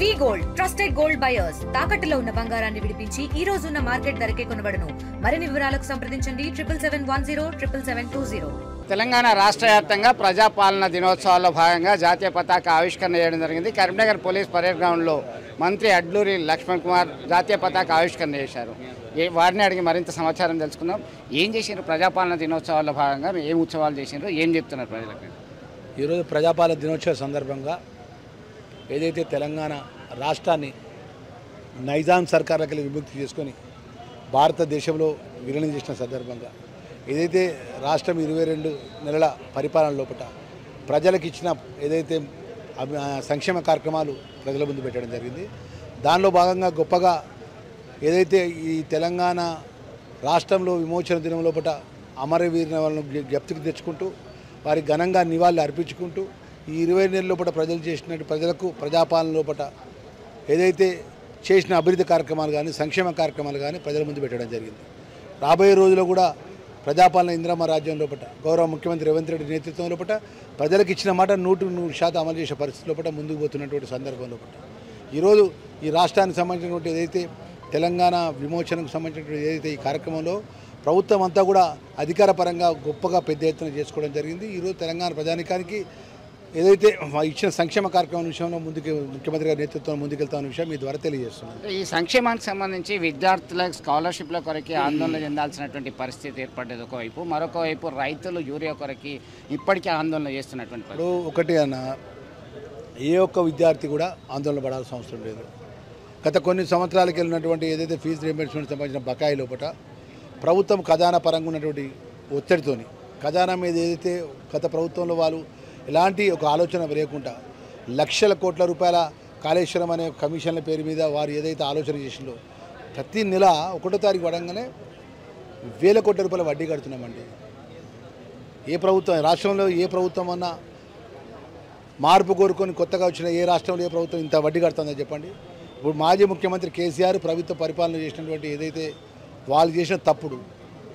వి gold trusted gold buyers తాకట్టులో ఉన్న బంగారాన్ని విడిపించి ఈ రోజు ఉన్న మార్కెట్ ధరకే కొనబడును. మరిన్ని వివరాలకు సంప్రదించండి 7710 తెలంగాణ రాష్ట్ర వ్యాప్తంగా ప్రజాపాలన దినోత్సవాల్లో భాగంగా జాతీయ పతాక ఆవిష్కరణ చేయడం జరిగింది. కరీంనగర్ పోలీస్ పరేడ్ గ్రౌండ్లో మంత్రి అడ్లూరి లక్ష్మణ్ కుమార్ జాతీయ పతాక ఆవిష్కరణ చేశారు. వారిని అడిగి మరింత సమాచారం తెలుసుకుందాం. ఏం చేసినారు ప్రజాపాలన దినోత్సవాల్లో భాగంగా, ఏం ఉత్సవాలు చేసినారు, ఏం చెప్తున్నారు ప్రజలకు? ఈరోజు ప్రజాపాలన దినోత్సవ సందర్భంగా ఏదైతే తెలంగాణ రాష్ట్రాన్ని నైజాం సర్కార్లకి విముక్తి చేసుకొని భారతదేశంలో విలీనం చేసిన సందర్భంగా ఏదైతే రాష్ట్రం 22 నెలల పరిపాలన లోపల ప్రజలకు ఇచ్చిన ఏదైతే సంక్షేమ కార్యక్రమాలు ప్రజల ముందు పెట్టడం జరిగింది. దానిలో భాగంగా గొప్పగా ఏదైతే ఈ తెలంగాణ రాష్ట్రంలో విమోచన దినం లోపల అమరవీరులను జ్ఞప్తికి తెచ్చుకుంటూ వారి ఘనంగా నివాళులు అర్పించుకుంటూ ఈ 20 నెలల లోపల ప్రజలు చేసినట్టు ప్రజలకు ప్రజాపాలన లోపల ఏదైతే చేసిన అభివృద్ధి కార్యక్రమాలు కానీ సంక్షేమ కార్యక్రమాలు కానీ ప్రజల ముందు పెట్టడం జరిగింది. రాబోయే రోజుల్లో కూడా ప్రజాపాలన ఇందిరమ్మ రాజ్యం లోపల గౌరవ ముఖ్యమంత్రి రేవంత్ రెడ్డి నేతృత్వం లోపల ప్రజలకు ఇచ్చిన మాట 100% అమలు చేసే పరిస్థితి లోపల ముందుకు పోతున్నటువంటి సందర్భం లోపల ఈరోజు ఈ రాష్ట్రానికి సంబంధించినటువంటి ఏదైతే తెలంగాణ విమోచనకు సంబంధించినటువంటి ఏదైతే ఈ కార్యక్రమంలో ప్రభుత్వం అంతా కూడా అధికారపరంగా గొప్పగా పెద్ద ఎత్తున చేసుకోవడం జరిగింది. ఈరోజు తెలంగాణ ప్రజానికానికి ఏదైతే ఇచ్చిన సంక్షేమ కార్యక్రమం విషయంలో ముఖ్యమంత్రి గారి నేతృత్వం ముందుకెళ్తామన్న విషయం మీ ద్వారా తెలియజేస్తున్నాను. ఈ సంక్షేమానికి సంబంధించి విద్యార్థుల స్కాలర్షిప్ల కొరకి ఆందోళన చెందాల్సినటువంటి పరిస్థితి ఏర్పడ్డది ఒకవైపు, మరొక వైపు రైతులు యూరియా కొరకి ఇప్పటికీ ఆందోళన చేస్తున్నటువంటి ఒకటి అన్న ఏ ఒక్క విద్యార్థి కూడా ఆందోళన పడాల్సిన అవసరం లేదు. గత కొన్ని సంవత్సరాలకి వెళ్ళినటువంటి ఏదైతే ఫీజు రీయింబర్స్మెంట్ సంబంధించిన బకాయి లోపల ప్రభుత్వం ఖజానా పరంగా ఉన్నటువంటి ఒత్తిడితోని ఖజానా మీద ఏదైతే గత ప్రభుత్వంలో వాళ్ళు ఎలాంటి ఒక ఆలోచన లేకుండా లక్షల కోట్ల రూపాయల కాళేశ్వరం అనే కమిషన్ల పేరు మీద వారు ఏదైతే ఆలోచన చేసిందో ప్రతి నెల 1వ తారీఖు పడంగానే వేల కోట్ల రూపాయల వడ్డీ కడుతున్నామండి. ఏ ప్రభుత్వం రాష్ట్రంలో ఏ ప్రభుత్వం అన్నా మార్పు కోరుకొని కొత్తగా వచ్చిన ఏ రాష్ట్రంలో ఏ ప్రభుత్వం ఇంత వడ్డీ కడుతుందని చెప్పండి. ఇప్పుడు మాజీ ముఖ్యమంత్రి కేసీఆర్ ప్రభుత్వ పరిపాలన చేసినటువంటి ఏదైతే వాళ్ళు చేసిన తప్పుడు,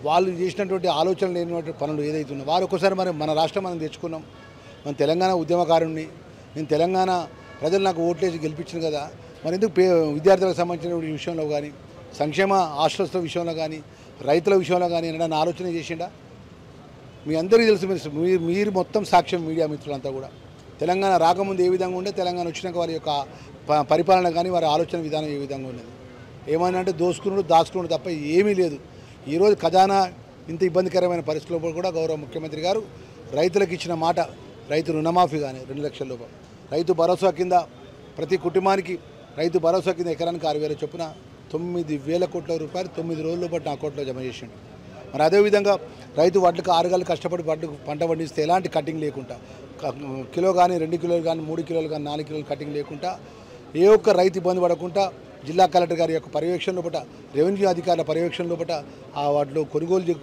వాళ్ళు చేసినటువంటి ఆలోచన లేనిటువంటి పనులు ఏదైతే ఉన్నాయో వారు ఒకసారి మన రాష్ట్రం మనం తెచ్చుకున్నాం. మన తెలంగాణ ఉద్యమకారుణ్ణి, నేను తెలంగాణ ప్రజలు నాకు ఓట్లేసి గెలిపించిన కదా, మరి ఎందుకు విద్యార్థులకు సంబంధించిన విషయంలో కానీ సంక్షేమ హాస్టల్స్ విషయంలో కానీ రైతుల విషయంలో కానీ ఏదైనా ఆలోచన చేసిండా? మీ అందరికీ తెలుసు, మీరు మొత్తం సాక్ష్యం మీడియా మిత్రులంతా కూడా తెలంగాణ రాకముందు ఏ విధంగా ఉండే, తెలంగాణ వచ్చినాక వారి యొక్క పరిపాలన కానీ వారి ఆలోచన విధానం ఏ విధంగా ఉన్నది, ఏమైనా అంటే దాచుకున్నాడు తప్ప ఏమీ లేదు. ఈరోజు ఖజానా ఇంత ఇబ్బందికరమైన పరిస్థితుల్లో కూడా గౌరవ ముఖ్యమంత్రి గారు రైతులకు ఇచ్చిన మాట, రైతు రుణమాఫీ కానీ 2 లక్షల రూపాయలు, రైతు భరోసా కింద ప్రతి కుటుంబానికి రైతు భరోసా కింద ఎకరానికి 6,000 చొప్పున 9,000 కోట్ల రూపాయలు 9 రోజుల పాటు నా అకౌంట్లో జమ చేసిండు. మరి అదేవిధంగా రైతు వడ్లకు 6 గంటలు కష్టపడి పంట పండిస్తే ఎలాంటి కటింగ్ లేకుండా కిలో కానీ 2 కిలోలు కానీ 3 కిలోలు కానీ 4 కిలోలు కటింగ్ లేకుండా ఏ ఒక్క రైతు ఇబ్బంది పడకుండా జిల్లా కలెక్టర్ గారి యొక్క పర్యవేక్షణ లోపల రెవెన్యూ అధికారుల పర్యవేక్షణ లోపల ఆ వాటిలో కొనుగోలు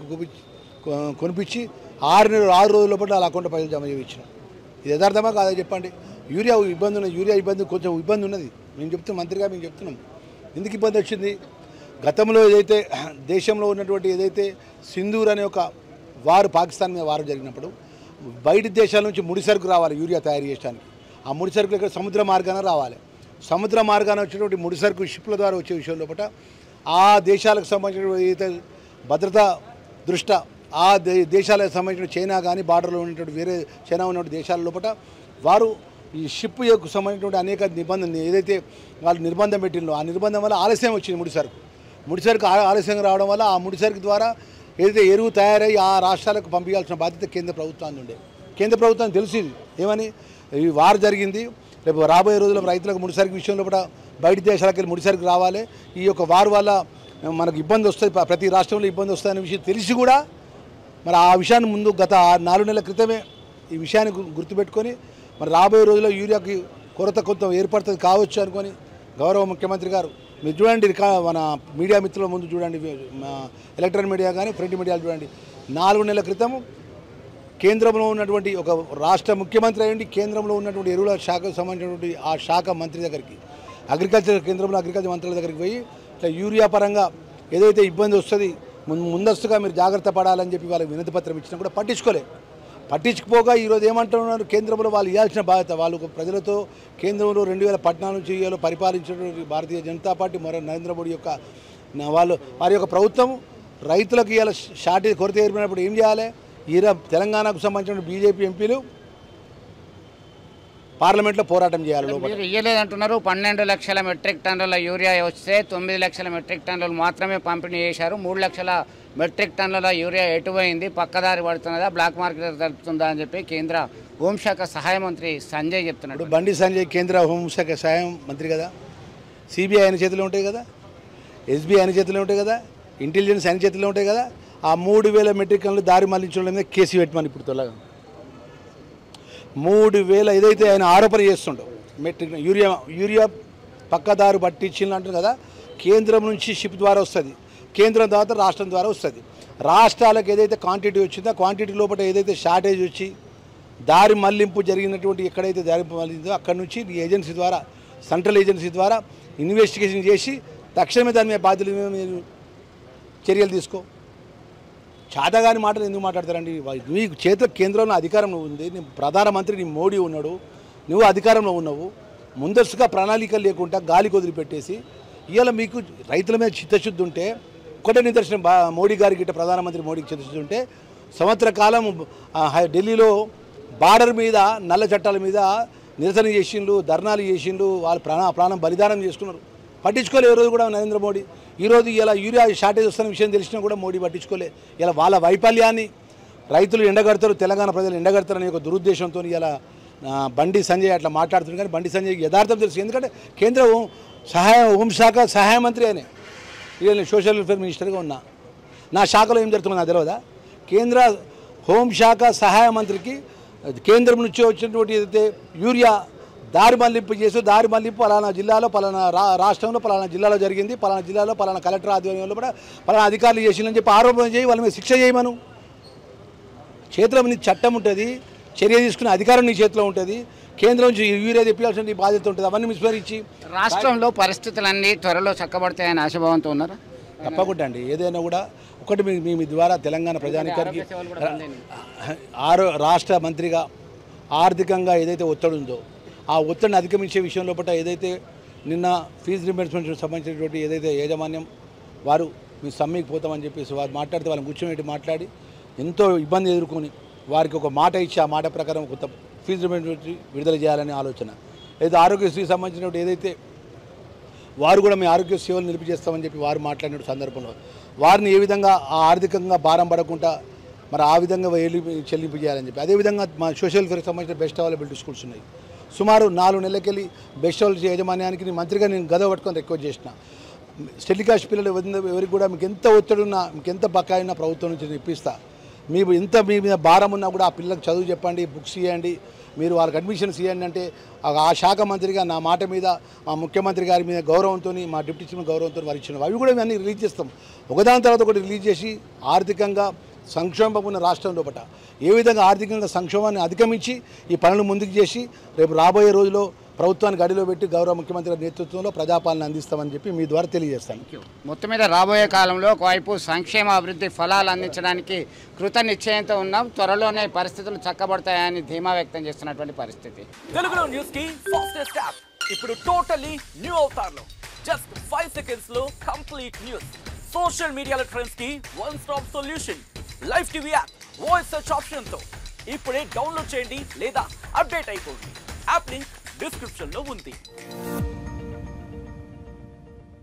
కొనిపించి 6 రోజుల లోపల వాళ్ళ అకౌంట్లో పైసలు జమ చేయించిన. ఇది యథార్థమా కాదా చెప్పండి? యూరియా ఇబ్బంది ఉన్నది, యూరియా ఇబ్బంది కొంచెం ఇబ్బంది ఉన్నది. మేము చెప్తున్నాం, మంత్రిగా మేము చెప్తున్నాం ఎందుకు ఇబ్బంది వచ్చింది. గతంలో ఏదైతే దేశంలో ఉన్నటువంటి ఏదైతే సింధూర్ అనే ఒక వారు పాకిస్తాన్ మీద వారు జరిగినప్పుడు బయట దేశాల నుంచి ముడి సరుకు రావాలి యూరియా తయారు చేయడానికి. ఆ ముడి సరుకులు ఇక్కడ సముద్ర మార్గాన రావాలి. సముద్ర మార్గాన వచ్చేటువంటి ముడి సరుకు షిప్ల ద్వారా వచ్చే విషయం లోపల ఆ దేశాలకు సంబంధించిన ఏదైతే భద్రతా దృష్ట్యా ఆ దేశాలకు సంబంధించిన చైనా కానీ బార్డర్లో ఉన్నటువంటి వేరే చైనా ఉన్నటువంటి దేశాల లోపల వారు ఈ షిప్ యొక్క సంబంధించినటువంటి అనేక నిబంధనలు ఏదైతే వాళ్ళు నిర్బంధం పెట్టిందో ఆ నిర్బంధం వల్ల ఆలస్యం వచ్చింది. ముడి సరుకు ఆలస్యంగా రావడం వల్ల ఆ ముడి సరుకు ద్వారా ఏదైతే ఎరువు తయారై ఆ రాష్ట్రాలకు పంపించాల్సిన బాధ్యత కేంద్ర ప్రభుత్వాన్ని ఉండే. కేంద్ర ప్రభుత్వం తెలిసింది ఏమని ఈ వారు జరిగింది, రేపు రాబోయే రోజుల్లో రైతులకు ముడి సరుకు విషయంలో కూడా బయట దేశాలకు వెళ్ళి ముడి సరుకు రావాలి, ఈ యొక్క వారు వల్ల మనకు ఇబ్బంది వస్తుంది, ప్రతి రాష్ట్రంలో ఇబ్బంది వస్తుందనే విషయం తెలిసి కూడా మరి ఆ విషయాన్ని ముందు గత 4 నెలల క్రితమే ఈ విషయాన్ని గుర్తుపెట్టుకొని మరి రాబోయే రోజుల్లో యూరియాకి కొరత కొంత ఏర్పడుతుంది కావచ్చు అనుకొని గౌరవ ముఖ్యమంత్రి గారు మీరు చూడండి, మన మీడియా మిత్రుల ముందు చూడండి, ఎలక్ట్రానిక్ మీడియా కానీ ప్రింట్ మీడియాలు చూడండి, 4 నెలల క్రితం కేంద్రంలో ఉన్నటువంటి ఒక రాష్ట్ర ముఖ్యమంత్రి అయ్యండి కేంద్రంలో ఉన్నటువంటి ఎరువుల శాఖకు సంబంధించినటువంటి ఆ శాఖ మంత్రి దగ్గరికి అగ్రికల్చర్ కేంద్రంలో అగ్రికల్చర్ మంత్రుల దగ్గరికి పోయి ఇట్లా యూరియా పరంగా ఏదైతే ఇబ్బంది వస్తుంది ముందస్తుగా మీరు జాగ్రత్త పడాలని చెప్పి వాళ్ళకి వినతి పత్రం ఇచ్చినా కూడా పట్టించుకోగా ఈరోజు ఏమంటున్నారు, కేంద్రంలో వాళ్ళు ఇవ్వాల్సిన బాధ్యత, వాళ్ళు ప్రజలతో కేంద్రంలో 2014 నుంచి పరిపాలించినటువంటి భారతీయ జనతా పార్టీ నరేంద్ర మోడీ యొక్క వారి యొక్క ప్రభుత్వం రైతులకు ఇవాళ షార్టేజ్ కొరత ఏర్పడినప్పుడు ఏం చేయాలి? తెలంగాణకు సంబంధించిన బీజేపీ ఎంపీలు పార్లమెంట్లో పోరాటం చేయాలి. మీరు ఇయ్యలేదంటున్నారు. 12 లక్షల మెట్రిక్ టన్నుల యూరియా వస్తే 9 లక్షల మెట్రిక్ టన్నులు మాత్రమే పంపిణీ చేశారు. 3 లక్షల మెట్రిక్ టన్నుల యూరియా ఎటుపోయింది, పక్కదారి పడుతున్నదా, బ్లాక్ మార్కెట్ జరుపుతుందా అని చెప్పి కేంద్ర హోంశాఖ సహాయ మంత్రి సంజయ్ చెప్తున్నాడు. బండి సంజయ్ కేంద్ర హోంశాఖ సహాయ మంత్రి కదా, సిబిఐ ఆయన చేతిలో ఉంటాయి కదా, ఎస్బీఐ ఆయన చేతిలో ఉంటాయి కదా, ఇంటెలిజెన్స్ ఆయన చేతిలో ఉంటాయి కదా. ఆ 3000 మెట్రిక్ టన్నులు దారి మళ్లించడం మీద కేసు పెట్టమని ఇప్పుడు తొలగా 3000 ఏదైతే ఆయన ఆరోపణ చేస్తుండో మెట్రిక్ యూరియా పక్కదారు పట్టించింది అంటారు కదా, కేంద్రం నుంచి షిప్ ద్వారా వస్తుంది, కేంద్రం తర్వాత రాష్ట్రం ద్వారా వస్తుంది. రాష్ట్రాలకు ఏదైతే క్వాంటిటీ వచ్చిందో క్వాంటిటీ లోపల ఏదైతే షార్టేజ్ వచ్చి దారి మళ్లింపు జరిగినటువంటి ఎక్కడైతే దారి మళ్లిందో అక్కడ నుంచి ఏజెన్సీ ద్వారా, సెంట్రల్ ఏజెన్సీ ద్వారా ఇన్వెస్టిగేషన్ చేసి తక్షణమే దాని మీద బాధ్యుల మీరు చర్యలు తీసుకో. చాతగాని మాటలు ఎందుకు మాట్లాడతారండి? నీ చేతిలో కేంద్రంలో అధికారంలో ఉంది, నీ ప్రధానమంత్రి నీ మోడీ ఉన్నాడు, నువ్వు అధికారంలో ఉన్నావు. ముందస్తుగా ప్రణాళికలు లేకుండా గాలికి వదిలిపెట్టేసి ఇవాళ మీకు రైతుల మీద చిత్తశుద్ధి ఉంటే, ఒకటే నిదర్శనం మోడీ గారికి ఇట్లా ప్రధానమంత్రి మోడీకి చిత్తశుద్ధి ఉంటే సంవత్సర కాలం ఢిల్లీలో బార్డర్ మీద నల్ల చట్టాల మీద నిరసన చేసిండ్రు, ధర్నాలు చేసిండ్రు, వాళ్ళు ప్రాణం బలిదానం చేసుకున్నారు. పట్టించుకోలే ఏ రోజు కూడా నరేంద్ర మోడీ. ఈరోజు ఇలా యూరియా షార్టేజ్ వస్తున్న విషయం తెలిసినా కూడా మోడీ పట్టించుకోలే. ఇలా వాళ్ళ వైఫల్యాన్ని రైతులు ఎండగడతారు, తెలంగాణ ప్రజలు ఎండగడతారనే ఒక దురుద్దేశంతో ఇలా బండి సంజయ్ అట్లా మాట్లాడుతున్నారు. కానీ బండి సంజయ్ యథార్థం తెలుసు, ఎందుకంటే కేంద్ర హోంశాఖ సహాయ మంత్రి అనే నేను సోషల్ వెల్ఫేర్ మినిస్టర్గా ఉన్నా, నా శాఖలో ఏం జరుగుతుందో నాకు తెలియదా? కేంద్ర హోంశాఖ సహాయ మంత్రికి కేంద్రం నుంచి వచ్చినటువంటి ఏదైతే యూరియా దారి మళ్లింపు చేసి దారి మళ్లింపు పలానా జిల్లాలో పలానా రాష్ట్రంలో పలానా జిల్లాలో జరిగింది, పలానా జిల్లాలో పలానా కలెక్టర్ ఆధ్వర్యంలో కూడా పలానా అధికారులు చేసిందని చెప్పి ఆరోపణ చేయి, వాళ్ళ మీద శిక్ష చేయమను. చేతిలో నీ చట్టం ఉంటుంది, చర్య తీసుకునే అధికారం నీ చేతిలో ఉంటుంది, కేంద్రం నుంచి యూరియా తెప్పించాల్సిన బాధ్యత ఉంటుంది. అవన్నీ విస్మరించి రాష్ట్రంలో పరిస్థితులన్నీ త్వరలో చక్కబడతాయని ఆశాభావంతో ఉన్నారా? తప్పకుండా అండి. ఏదైనా కూడా ఒకటి మీ ద్వారా తెలంగాణ ప్రజానికానికి రాష్ట్ర మంత్రిగా ఆర్థికంగా ఏదైతే ఒత్తిడి ఉందో ఆ ఒత్తిడిని అధిగమించే విషయం లోపల ఏదైతే నిన్న ఫీజు రీయింబర్స్మెంట్ సంబంధించినటువంటి ఏదైతే యాజమాన్యం వారు మేము సమ్మెకి పోతామని చెప్పేసి వారు మాట్లాడితే వాళ్ళని కూర్చోబెట్టి మాట్లాడి ఎంతో ఇబ్బంది ఎదుర్కొని వారికి ఒక మాట ఇచ్చి ఆ మాట ప్రకారం కొత్త ఫీజు రీయింబర్స్మెంట్ విడుదల చేయాలనే ఆలోచన. అయితే ఆరోగ్యశ్రీకి సంబంధించినటువంటి ఏదైతే వారు కూడా మీ ఆరోగ్య సేవలు నిలిపిచేస్తామని చెప్పి వారు మాట్లాడిన సందర్భంలో వారిని ఏ విధంగా ఆర్థికంగా భారం పడకుండా మరి ఆ విధంగా చెల్లింపు చేయాలని చెప్పి, అదేవిధంగా మా సోషల్ వెల్ఫేర్కి సంబంధించిన బెస్ట్ అవైలబిలిటీ స్కూల్స్ ఉన్నాయి. సుమారు 4 నెలలకెళ్ళి బెస్ట్ అవైలబిలిటీ యాజమాన్యానికి నేను మంత్రిగా నేను గదవ పట్టుకొని రిక్వెస్ట్ చేసిన. స్టడీ కాస్ట్ పిల్లలు ఎవరికి కూడా మీకు ఎంత ఒత్తిడి ఉన్నా, మీకు ఎంత బకాయి ఉన్నా ప్రభుత్వం నుంచి ఇప్పిస్తా. మీ మీద భారం ఉన్నా కూడా ఆ పిల్లలకు చదువు చెప్పండి, బుక్స్ ఇవ్వండి, మీరు వాళ్ళకి అడ్మిషన్స్ ఇవ్వండి అంటే ఆ శాఖ మంత్రిగా నా మాట మీద మా ముఖ్యమంత్రి గారి మీద గౌరవంతో, మా డిప్యూటీ చీఫ్ గౌరవంతో వారు ఇచ్చినాం. అవి కూడా మేము అన్ని రిలీజ్ చేస్తాం. ఒకదాని తర్వాత ఒకటి రిలీజ్ చేసి ఆర్థికంగా సంక్షోభం ఉన్న రాష్ట్రం లోపల ఏ విధంగా ఆర్థికంగా సంక్షోభాన్ని అధిగమించి ఈ పనులు ముందుకు చేసి రేపు రాబోయే రోజుల్లో ప్రభుత్వాన్ని గడిలో పెట్టి గౌరవ ముఖ్యమంత్రి నేతృత్వంలో ప్రజాపాలన అందిస్తామని చెప్పి మీ ద్వారా తెలియజేస్తాను. మొత్తం మీద రాబోయే కాలంలో ఒకవైపు సంక్షేమ అభివృద్ధి ఫలాలు అందించడానికి కృత నిశ్చయంతో ఉన్నాం, త్వరలోనే పరిస్థితులు చక్కబడతాయని ధీమా వ్యక్తం చేస్తున్నటువంటి పరిస్థితి. తెలుగులో న్యూస్ కి ఫాస్టెస్ట్ యాప్ ఇప్పుడు టోటల్లీ న్యూ అవతార్లో జస్ట్ 5 సెకండ్స్ లో కంప్లీట్ న్యూస్. సోషల్ మీడియాలో ట్రెండ్స్ కి one stop solution. Live TV app voice search option తో ఇప్పుడే డౌన్లోడ్ చేయండి లేదా అప్డేట్ అయిపోండి. యాప్ లింక్ డిస్క్రిప్షన్ లో ఉంది.